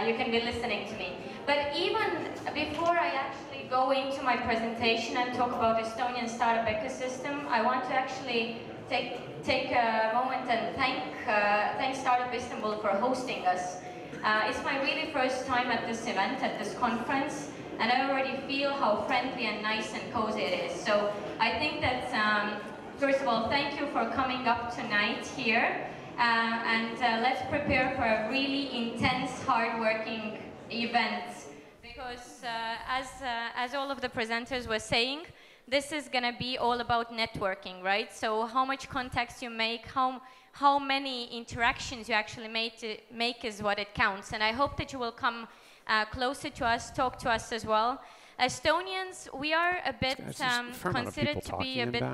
you can be listening to me. But even before I actually go into my presentation and talk about Estonian startup ecosystem, I want to actually take a moment and thank Startup Istanbul for hosting us. It's my really first time at this event, at this conference, and I already feel how friendly and nice and cozy it is. So I think that, first of all, thank you for coming up tonight here, and let's prepare for a really intense, hard-working event. Because as all of the presenters were saying, this is going to be all about networking, right? So how much contacts you make, how many interactions you actually make is what it counts. And I hope that you will come closer to us, talk to us as well. Estonians, we are a bit considered to be a bit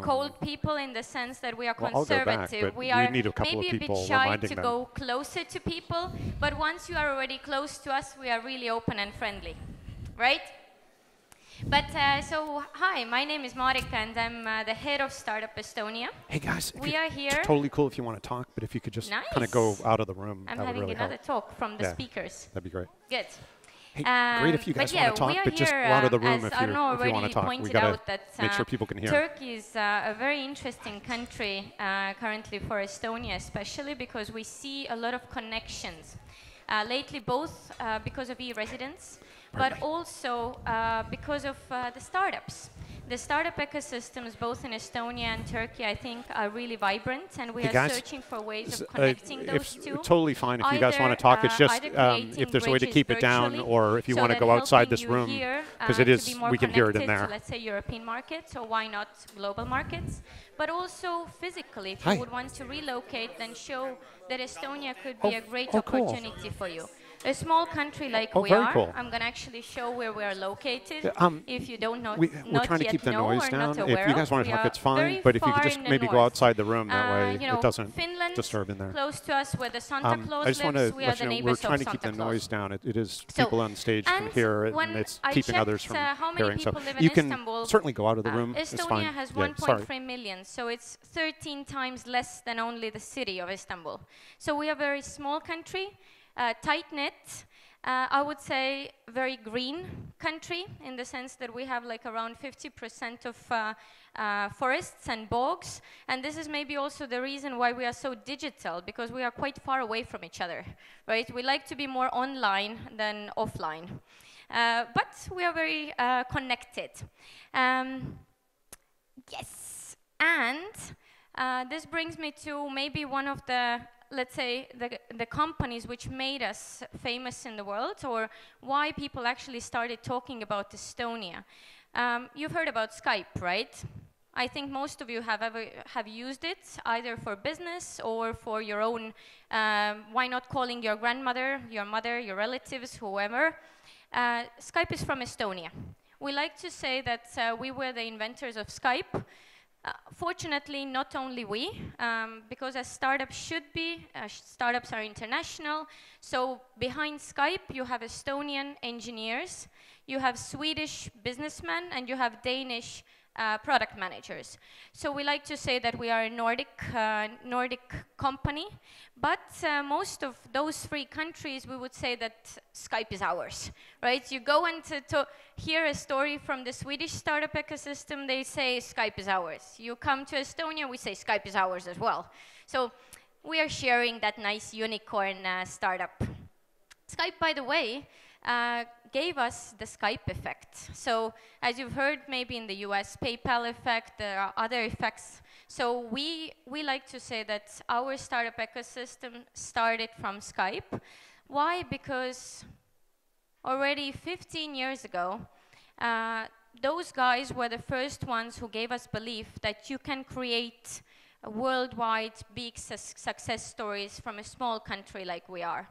cold people in the sense that we are conservative. We are maybe a bit shy to go closer to people, but once you are already close to us, we are really open and friendly, right? But so, hi, my name is Marika, and I'm the head of Startup Estonia. Hey guys, we are here. Totally cool if you want to talk, but if you could just kind of go out of the room, I'm that would having really another help. talk from the speakers. That'd be great. Good. Hey, great if you guys want to talk, but just go out of the room if you want to talk. We gotta make sure people can hear. Turkey is a very interesting country currently for Estonia, especially because we see a lot of connections. Lately, both because of e-residents, but also because of the startups. The startup ecosystems, both in Estonia and Turkey, I think, are really vibrant, and we are searching for ways of connecting those two. Totally fine if you guys want to talk. It's just if there's a way to keep it down, or if you want to go outside this room, because it is, we can hear it in there. Let's say European markets, or why not global markets? But also physically, if you would want to relocate, then show that Estonia could be a great opportunity for you. A small country like we are, I'm going to actually show where we are located. If you don't know, we're trying to keep the noise down. If you guys want to talk, it's fine. But if you could just maybe go outside the room, that way it doesn't disturb in there. Close to us, where the Santa Claus I just want to let you know we're trying to keep the noise down. It is people on stage can hear it, and it's keeping others from hearing. So you can certainly go out of the room. It's fine. Estonia has 1.3 million, so it's 13 times less than only the city of Istanbul. So we are a very small country. Tight-knit, I would say very green country in the sense that we have like around 50% of forests and bogs, and this is maybe also the reason why we are so digital, because we are quite far away from each other, right? We like to be more online than offline, but we are very connected. Yes, and this brings me to maybe one of the, let's say, the companies which made us famous in the world, or why people actually started talking about Estonia. You've heard about Skype, right? I think most of you have used it, either for business or for your own, why not calling your grandmother, your mother, your relatives, whoever. Skype is from Estonia. We like to say that we were the inventors of Skype. Fortunately, not only we, because as startups should be, startups are international. So behind Skype, you have Estonian engineers, you have Swedish businessmen, and you have Danish product managers. So we like to say that we are a Nordic company, but most of those three countries, we would say that Skype is ours, right? You go and to hear a story from the Swedish startup ecosystem, they say Skype is ours. You come to Estonia, we say Skype is ours as well. So we are sharing that nice unicorn startup. Skype, by the way, gave us the Skype effect. So as you've heard, maybe in the US, PayPal effect, there are other effects. So we like to say that our startup ecosystem started from Skype. Why? Because already 15 years ago, those guys were the first ones who gave us belief that you can create worldwide big success stories from a small country like we are.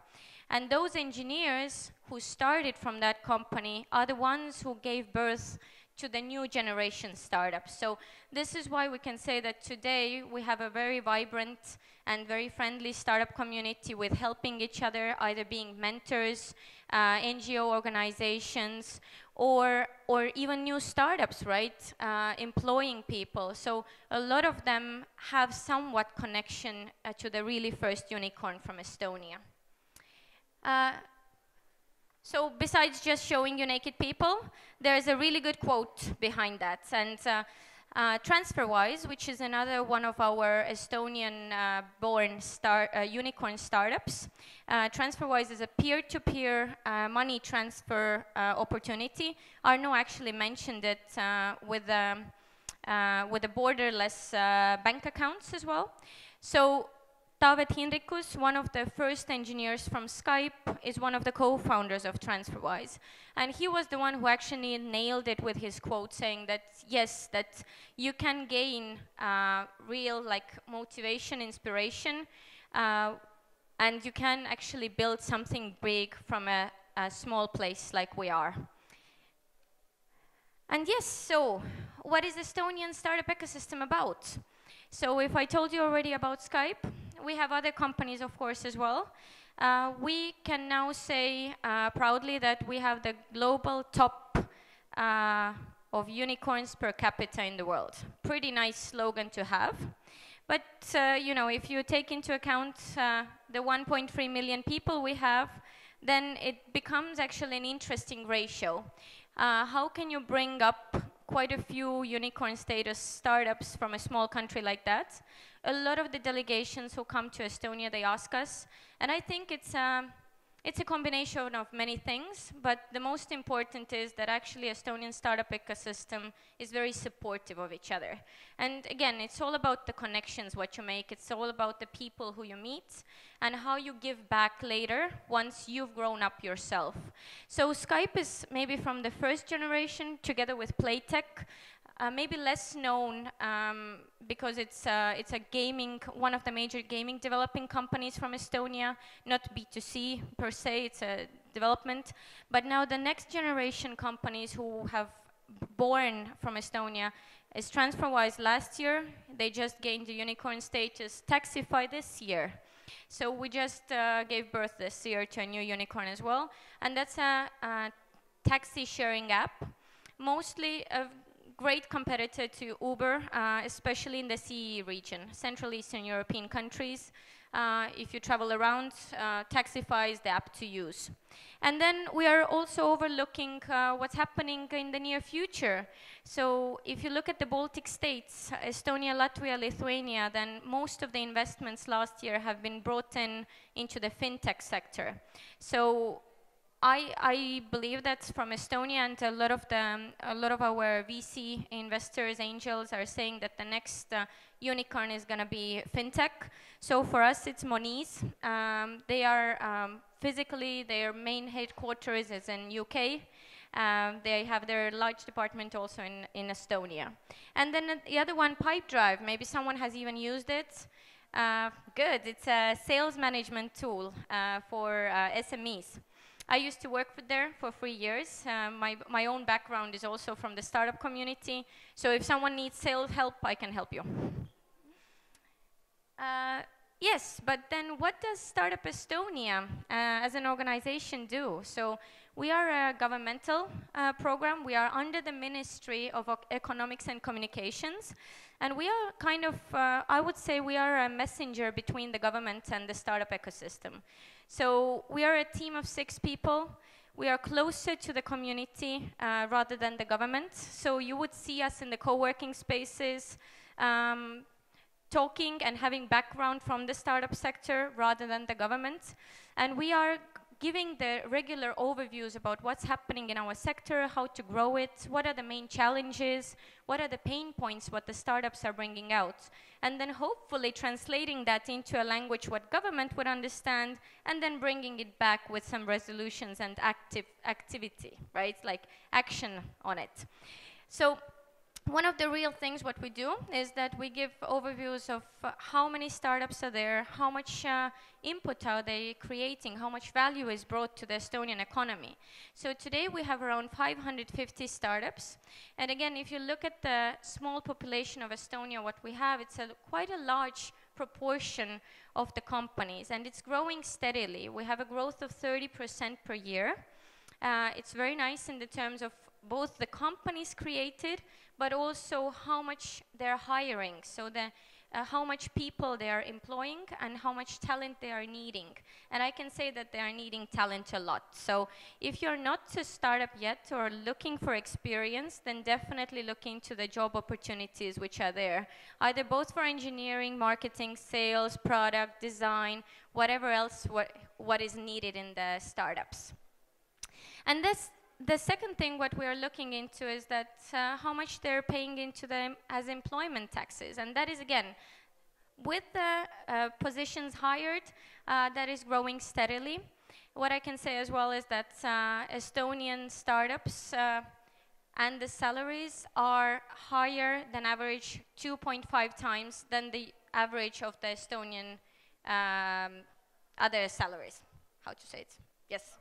And those engineers who started from that company are the ones who gave birth to the new generation startups. So this is why we can say that today we have a very vibrant and very friendly startup community with helping each other, either being mentors, NGO organizations, or even new startups, right? Employing people. So a lot of them have somewhat connection to the really first unicorn from Estonia. So besides just showing you naked people, there's a really good quote behind that. And Transferwise, which is another one of our Estonian-born unicorn startups. Transferwise is a peer-to-peer money transfer opportunity. Arno actually mentioned it with the borderless bank accounts as well. So Taavet Hinrikus, one of the first engineers from Skype, is one of the co-founders of Transferwise. And he was the one who actually nailed it with his quote saying that, yes, that you can gain real motivation, inspiration, and you can actually build something big from a small place like we are. And yes, so what is Estonian startup ecosystem about? So if I told you already about Skype, we have other companies, of course, as well. We can now say proudly that we have the global top of unicorns per capita in the world. Pretty nice slogan to have. But, you know, if you take into account the 1.3 million people we have, then it becomes actually an interesting ratio. How can you bring up quite a few unicorn status startups from a small country like that? A lot of the delegations who come to Estonia, they ask us, and I think it's a combination of many things, but the most important is that actually Estonian startup ecosystem is very supportive of each other. And again, it's all about the connections, what you make. It's all about the people who you meet and how you give back later once you've grown up yourself. So Skype is maybe from the first generation together with Playtech. Maybe less known because it's a gaming, one of the major gaming developing companies from Estonia, not B2C per se, it's a development. But now the next generation companies who have born from Estonia is Transferwise last year. They just gained the unicorn status. Taxify this year. So we just gave birth this year to a new unicorn as well. And that's a taxi sharing app, mostly a great competitor to Uber, especially in the CEE region, Central Eastern European countries. If you travel around, Taxify is the app to use. And then we are also overlooking what's happening in the near future. So if you look at the Baltic states, Estonia, Latvia, Lithuania, then most of the investments last year have been brought into the fintech sector. So I believe that from Estonia, and a lot of our VC investors, angels, are saying that the next unicorn is going to be fintech. So for us, it's Moniz. They are physically, their main headquarters is in UK. They have their large department also in Estonia. And then the other one, Pipedrive. Maybe someone has even used it. Good. It's a sales management tool for SMEs. I used to work there for 3 years. My own background is also from the startup community. So if someone needs sales help, I can help you. Yes, but then what does Startup Estonia as an organization do? So we are a governmental program. We are under the Ministry of Economics and Communications. And we are kind of, I would say we are a messenger between the government and the startup ecosystem. So we are a team of 6 people. We are closer to the community rather than the government. So you would see us in the co-working spaces, talking and having background from the startup sector rather than the government. And we are giving the regular overviews about what's happening in our sector, how to grow it, what are the main challenges, what are the pain points, what the startups are bringing out. And then hopefully translating that into a language what government would understand, and then bringing it back with some resolutions and activity, right? Like action on it. So one of the real things what we do is that we give overviews of how many startups are there, how much input are they creating, how much value is brought to the Estonian economy. So today we have around 550 startups. And again, if you look at the small population of Estonia, what we have, it's quite a large proportion of the companies, and it's growing steadily. We have a growth of 30% per year. It's very nice in the terms of both the companies created, but also how much they're hiring. So the how much people they are employing and how much talent they are needing. And I can say that they are needing talent a lot. So if you're not a startup yet or looking for experience, then definitely look into the job opportunities which are there, either both for engineering, marketing, sales, product, design, whatever else what is needed in the startups. And the second thing what we are looking into is that how much they're paying into them as employment taxes. And that is, again, with the positions hired, that is growing steadily. What I can say as well is that Estonian startups and the salaries are higher than average 2.5 times than the average of the Estonian other salaries. How to say it? Yes.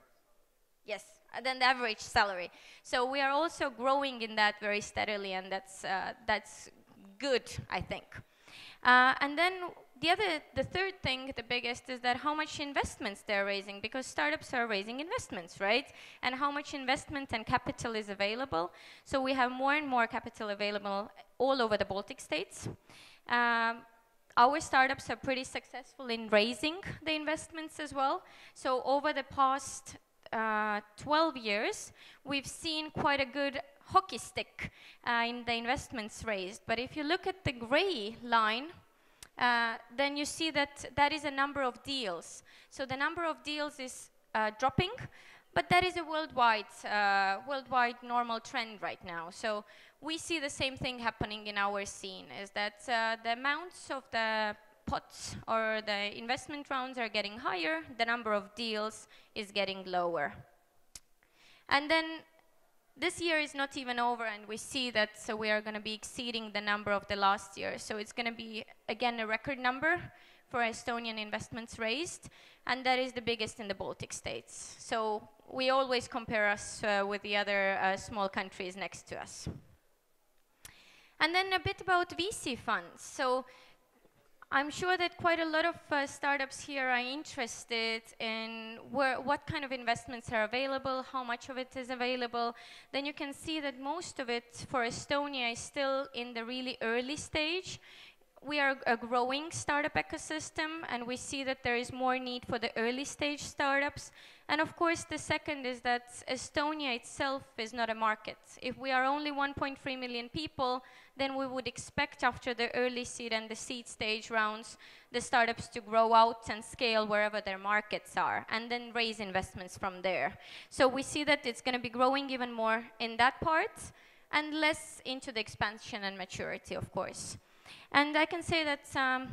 Yes, than the average salary. So we are also growing in that very steadily, and that's good, I think. And then the third thing, the biggest, is that how much investments they're raising, because startups are raising investments, right? And how much investment and capital is available. So we have more and more capital available all over the Baltic states. Our startups are pretty successful in raising the investments as well. So over the past 12 years, we've seen quite a good hockey stick in the investments raised. But if you look at the gray line, then you see that that is a number of deals. So the number of deals is dropping, but that is a worldwide normal trend right now. So we see the same thing happening in our scene, is that the amounts of the pots or the investment rounds are getting higher, the number of deals is getting lower. And then this year is not even over, and we see that we are going to be exceeding the number of the last year. So it's going to be, again, a record number for Estonian investments raised, and that is the biggest in the Baltic states. So we always compare us with the other small countries next to us. And then a bit about VC funds. So I'm sure that quite a lot of startups here are interested in what kind of investments are available, how much of it is available. Then you can see that most of it for Estonia is still in the really early stage. We are a growing startup ecosystem, and we see that there is more need for the early stage startups. And of course, the second is that Estonia itself is not a market. If we are only 1.3 million people, then we would expect after the early seed and the seed stage rounds, the startups to grow out and scale wherever their markets are, and then raise investments from there. So we see that it's going to be growing even more in that part, and less into the expansion and maturity, of course. And I can say that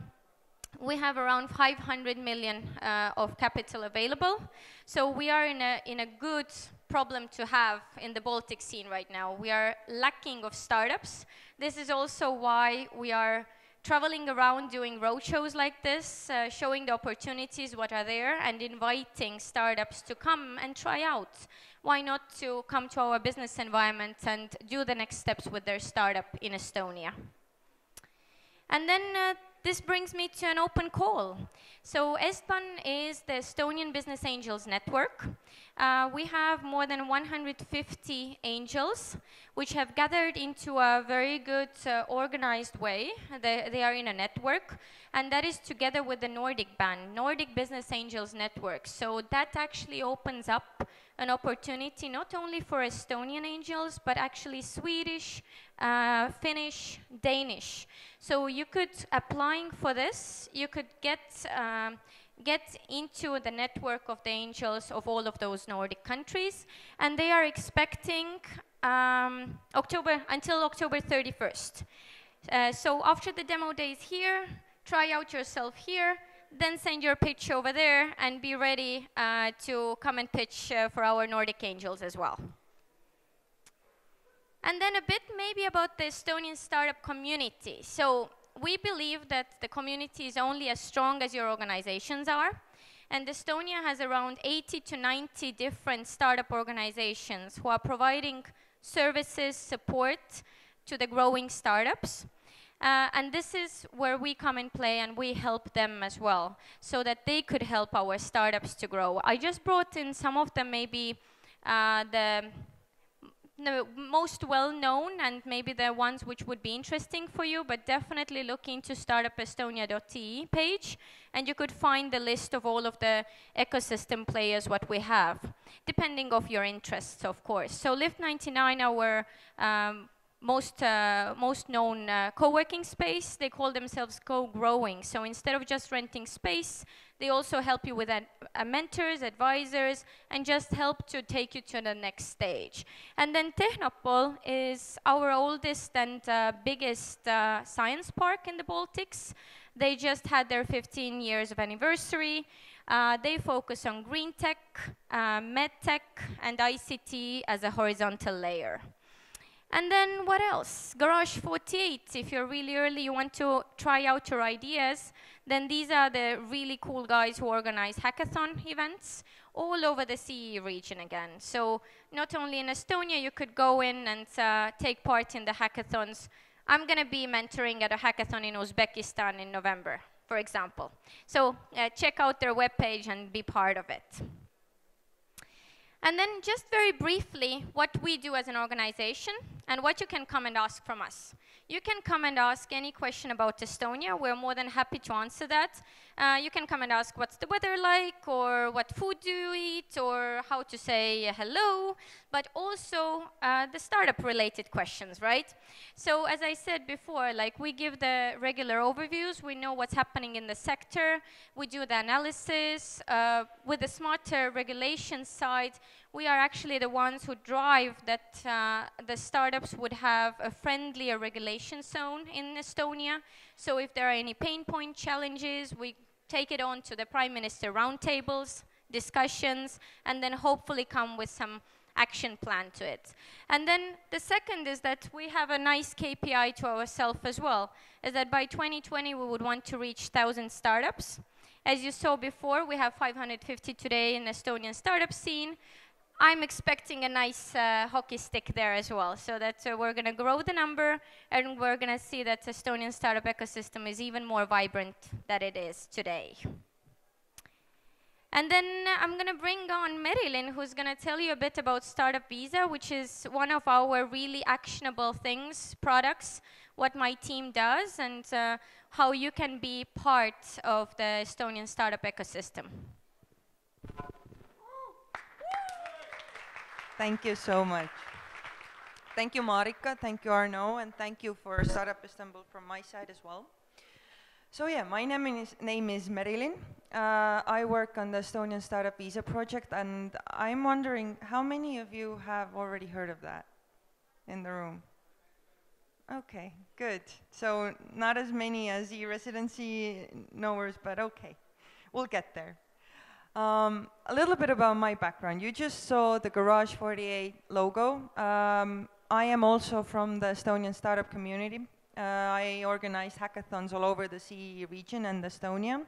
we have around 500 million of capital available. So we are in a good problem to have in the Baltic scene right now. We are lacking of startups. This is also why we are traveling around doing roadshows like this, showing the opportunities, what are there, and inviting startups to come and try out. Why not to come to our business environment and do the next steps with their startup in Estonia? And then this brings me to an open call. So Estban is the Estonian Business Angels Network. We have more than 150 angels, which have gathered into a very good organized way. They are in a network, and that is together with the Nordic band, Nordic Business Angels Network. So that actually opens up an opportunity not only for Estonian angels, but actually Swedish, Finnish, Danish. So you could, applying for this, you could get into the network of the angels of all of those Nordic countries, and they are expecting until October 31st. So after the demo days here, try out yourself here, then send your pitch over there and be ready to come and pitch for our Nordic angels as well. And then a bit maybe about the Estonian startup community. So we believe that the community is only as strong as your organizations are. And Estonia has around 80 to 90 different startup organizations who are providing services, support to the growing startups. And this is where we come and play, and we help them as well, so that they could help our startups to grow. I just brought in some of them, maybe the most well-known and maybe the ones which would be interesting for you, but definitely look into startupestonia.ee page, and you could find the list of all of the ecosystem players what we have, depending of your interests, of course. So Lift 99, our most known co-working space, they call themselves co-growing. So instead of just renting space, they also help you with mentors, advisors, and just help to take you to the next stage. And then Tehnopol is our oldest and biggest science park in the Baltics. They just had their 15 years of anniversary. They focus on green tech, med tech, and ICT as a horizontal layer. And then what else? Garage 48, if you're really early, you want to try out your ideas, then these are the really cool guys who organize hackathon events all over the CE region again. So not only in Estonia, you could go in and take part in the hackathons. I'm going to be mentoring at a hackathon in Uzbekistan in November, for example. So check out their webpage and be part of it. And then just very briefly, what we do as an organization and what you can come and ask from us. You can come and ask any question about Estonia. We're more than happy to answer that. You can come and ask what's the weather like, or what food do you eat, or how to say hello, but also the startup-related questions, right? So as I said before, like we give the regular overviews. We know what's happening in the sector. We do the analysis. With the smarter regulation side, we are actually the ones who drive that the startups would have a friendlier regulation zone in Estonia. So if there are any pain point challenges, we take it on to the Prime Minister roundtables, discussions, and then hopefully come with some action plan to it. And then the second is that we have a nice KPI to ourselves as well, is that by 2020 we would want to reach 1,000 startups. As you saw before, we have 550 today in the Estonian startup scene. I'm expecting a nice hockey stick there as well, so that we're going to grow the number, and we're going to see that the Estonian startup ecosystem is even more vibrant than it is today. And then I'm going to bring on Merilin, who's going to tell you a bit about Startup Visa, which is one of our really actionable things, products, what my team does, and how you can be part of the Estonian startup ecosystem. Thank you so much. Thank you, Marika. Thank you, Arno. And thank you for Startup Istanbul from my side as well. So yeah, my name is Merilin. I work on the Estonian Startup Visa project, and I'm wondering how many of you have already heard of that in the room? Okay, good. So not as many as e-residency knowers, but okay, we'll get there. A little bit about my background. You just saw the Garage 48 logo. I am also from the Estonian startup community. I organize hackathons all over the CE region and Estonia.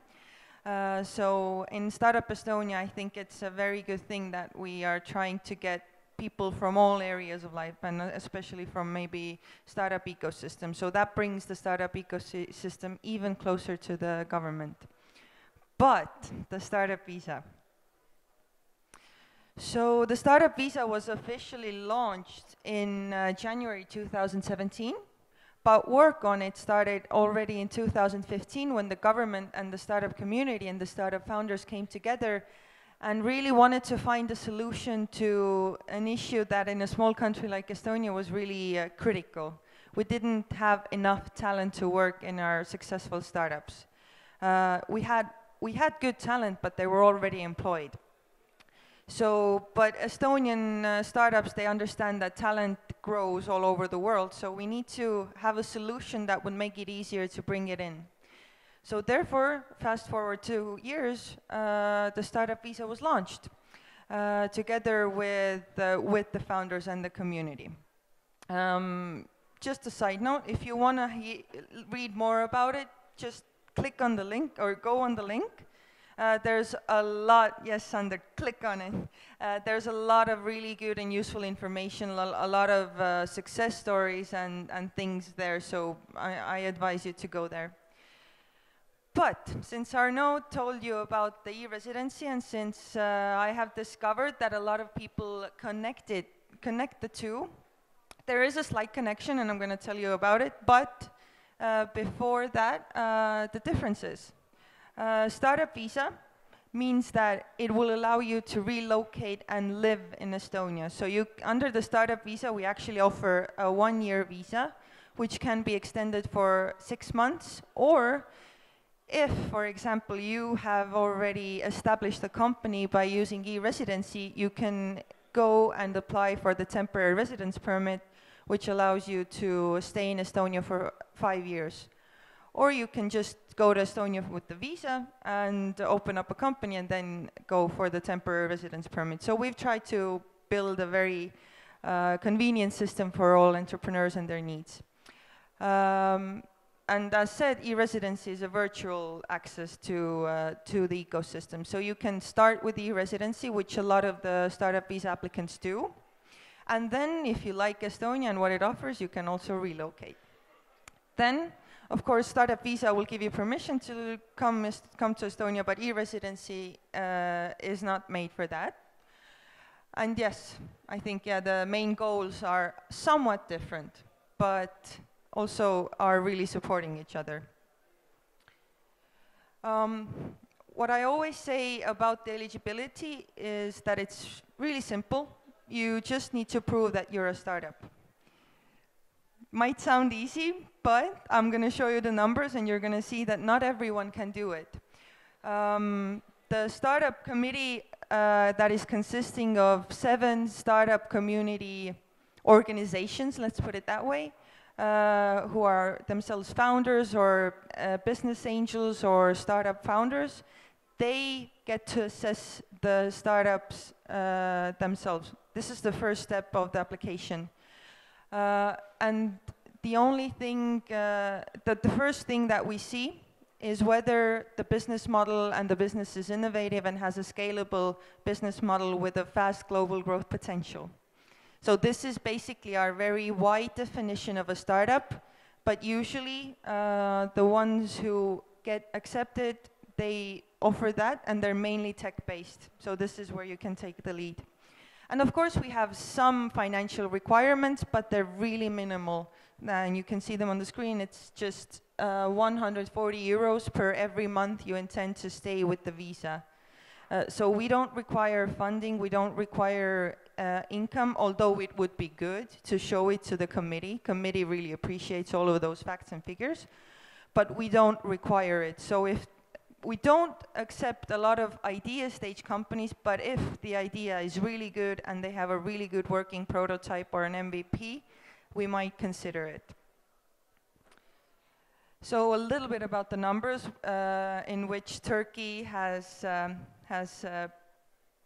So in Startup Estonia, I think it's a very good thing that we are trying to get people from all areas of life, and especially from maybe startup ecosystem. So that brings the startup ecosystem even closer to the government. But the Startup Visa. So the Startup Visa was officially launched in January 2017, but work on it started already in 2015 when the government and the startup community and the startup founders came together and really wanted to find a solution to an issue that in a small country like Estonia was really critical. We didn't have enough talent to work in our successful startups. We had good talent, but they were already employed. So, but Estonian startups, they understand that talent grows all over the world, so we need to have a solution that would make it easier to bring it in. So therefore, fast forward 2 years, the Startup Visa was launched together with the founders and the community. Just a side note, if you want to read more about it, just click on the link or go on the link. There's a lot, yes, Sander, click on it. There's a lot of really good and useful information, a lot of success stories and things there, so I advise you to go there. But since Arno told you about the e-residency, and since I have discovered that a lot of people connect the two, there is a slight connection, and I'm going to tell you about it, but before that, the differences. Startup Visa means that it will allow you to relocate and live in Estonia. So under the Startup Visa, we actually offer a 1-year visa, which can be extended for 6 months, or if, for example, you have already established a company by using e-residency, you can go and apply for the temporary residence permit, which allows you to stay in Estonia for 5 years. Or you can just go to Estonia with the visa and open up a company and then go for the temporary residence permit. So we've tried to build a very convenient system for all entrepreneurs and their needs. And as said, e-residency is a virtual access to the ecosystem. So you can start with e-residency, which a lot of the Startup Visa applicants do. And then if you like Estonia and what it offers, you can also relocate. Then, of course, Startup Visa will give you permission to come to Estonia, but e-residency is not made for that. And yes, I think the main goals are somewhat different, but also are really supporting each other. What I always say about the eligibility is that it's really simple. You just need to prove that you're a startup. Might sound easy, but I'm going to show you the numbers and you're going to see that not everyone can do it. The startup committee that is consisting of 7 startup community organizations, let's put it that way, who are themselves founders or business angels or startup founders, they get to assess the startups themselves. This is the first step of the application. And the only thing, the first thing that we see is whether the business model and the business is innovative and has a scalable business model with a fast global growth potential. So this is basically our very wide definition of a startup, but usually the ones who get accepted, they offer that, and they're mainly tech-based. So this is where you can take the lead. And of course, we have some financial requirements, but they're really minimal. And you can see them on the screen. It's just 140 euros per every month you intend to stay with the visa. So we don't require funding. We don't require income, although it would be good to show it to the committee. Committee really appreciates all of those facts and figures, but we don't require it. So if we don't accept a lot of idea stage companies, but if the idea is really good and they have a really good working prototype or an MVP, we might consider it. So a little bit about the numbers in which Turkey has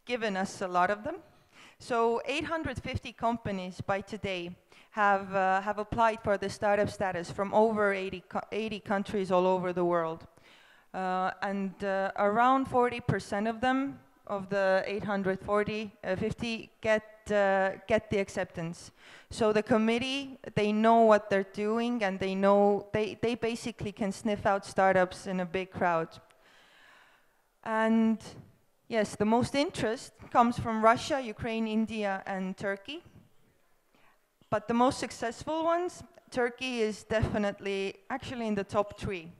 given us a lot of them. So 850 companies by today have applied for the startup status from over 80 countries all over the world. And around 40% of them, of the 850, get the acceptance. So the committee, they know what they're doing, and they know they basically can sniff out startups in a big crowd. And yes, the most interest comes from Russia, Ukraine, India, and Turkey. But the most successful ones, Turkey is definitely actually in the top 3.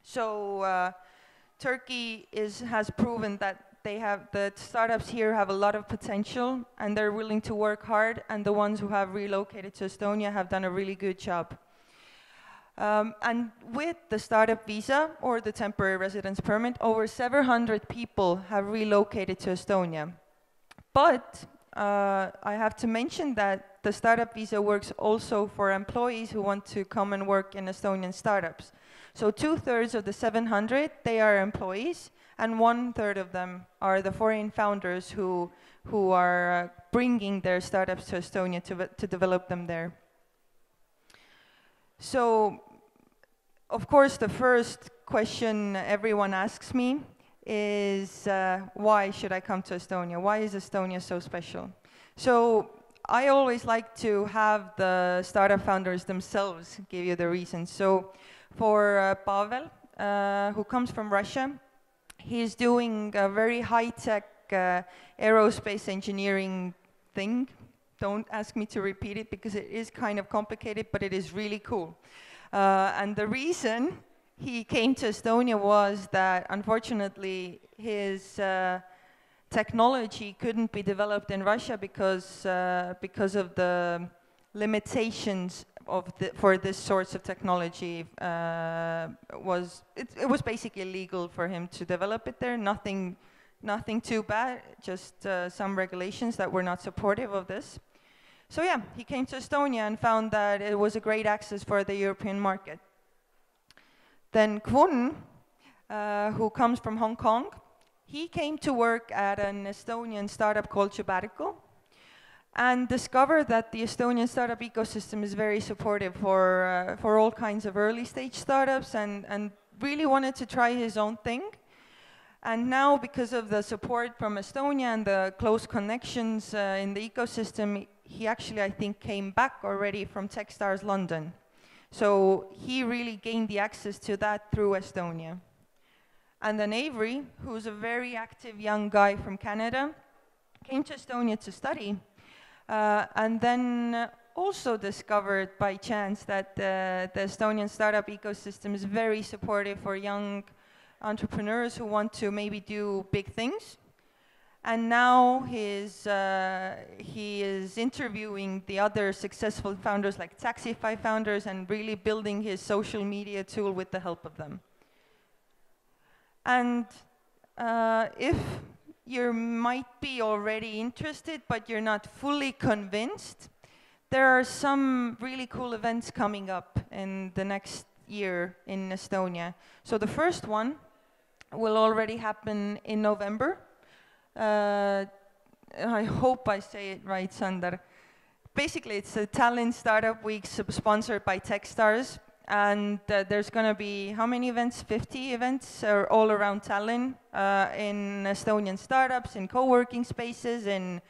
So Turkey has proven that the startups here have a lot of potential and they're willing to work hard, and the ones who have relocated to Estonia have done a really good job. And with the Startup Visa or the temporary residence permit, over 700 people have relocated to Estonia. But I have to mention that the Startup Visa works also for employees who want to come and work in Estonian startups. So 2/3 of the 700, they are employees, and 1/3 of them are the foreign founders who are bringing their startups to Estonia to develop them there. So, of course, the first question everyone asks me is, why should I come to Estonia? Why is Estonia so special? So I always like to have the startup founders themselves give you the reasons. So for Pavel, who comes from Russia, he's doing a very high-tech aerospace engineering thing. don't ask me to repeat it because it is kind of complicated, but it is really cool. And the reason he came to Estonia was that, unfortunately, his technology couldn't be developed in Russia because of the limitations for this sorts of technology. It was basically illegal for him to develop it there. Nothing too bad, just some regulations that were not supportive of this. So yeah, he came to Estonia and found that it was a great access for the European market. Then Kwon, who comes from Hong Kong, he came to work at an Estonian startup called Sabbatical and discovered that the Estonian startup ecosystem is very supportive for all kinds of early stage startups and really wanted to try his own thing. And now, because of the support from Estonia and the close connections in the ecosystem, he actually, I think, came back already from Techstars London. So he really gained the access to that through Estonia. And then Avery, who's a very active young guy from Canada, came to Estonia to study, and then also discovered by chance that the Estonian startup ecosystem is very supportive for young entrepreneurs who want to maybe do big things. And now he is interviewing the other successful founders like Taxify founders and really building his social media tool with the help of them. And if you might be already interested but you're not fully convinced, there are some really cool events coming up in the next year in Estonia. So the first one will already happen in November. I hope I say it right, Sander. Basically, it's a Tallinn Startup Week sponsored by Techstars. And there's going to be, how many events? 50 events all around Tallinn, in Estonian startups, in co-working spaces, in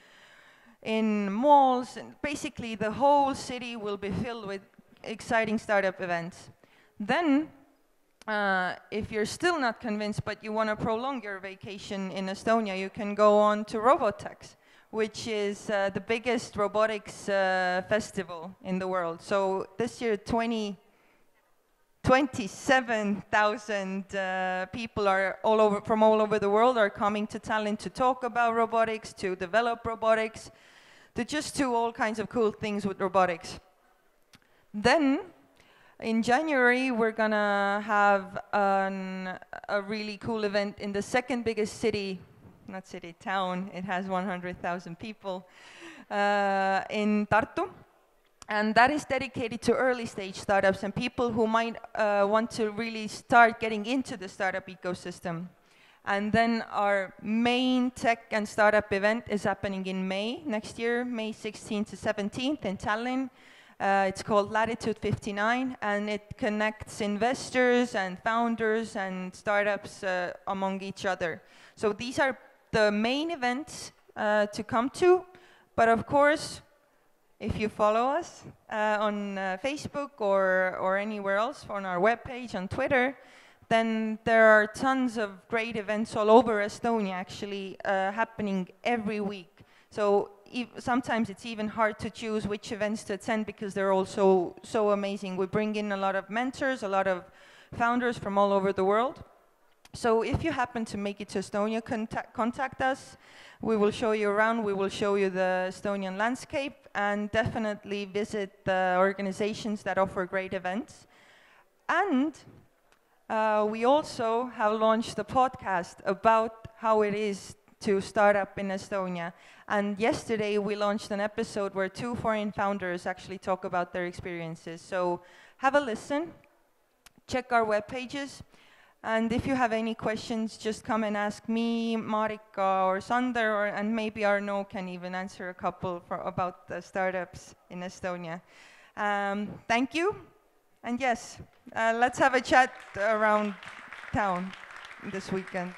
malls. And basically, the whole city will be filled with exciting startup events. Then, if you're still not convinced, but you want to prolong your vacation in Estonia, you can go on to Robotics, which is the biggest robotics festival in the world. So this year, 27,000 people are from all over the world are coming to Tallinn to talk about robotics, to develop robotics, to just do all kinds of cool things with robotics. Then, in January, we're gonna have a really cool event in the second biggest city, not city, town, it has 100,000 people, in Tartu. And that is dedicated to early stage startups and people who might want to really start getting into the startup ecosystem. And then our main tech and startup event is happening in May next year, May 16th to 17th in Tallinn. It's called Latitude 59, and it connects investors and founders and startups among each other. So these are the main events to come to, but of course, if you follow us on Facebook or anywhere else, on our webpage, on Twitter, then there are tons of great events all over Estonia actually happening every week. So sometimes it's even hard to choose which events to attend because they're all so amazing. We bring in a lot of mentors, a lot of founders from all over the world. So if you happen to make it to Estonia, contact us. We will show you around, we will show you the Estonian landscape, and definitely visit the organizations that offer great events. And we also have launched a podcast about how it is to start up in Estonia. And yesterday we launched an episode where 2 foreign founders actually talk about their experiences. So have a listen, check our web pages. And if you have any questions, just come and ask me, Marika, or Sander, and maybe Arno can even answer a couple about the startups in Estonia. Thank you. And yes, let's have a chat around town this weekend.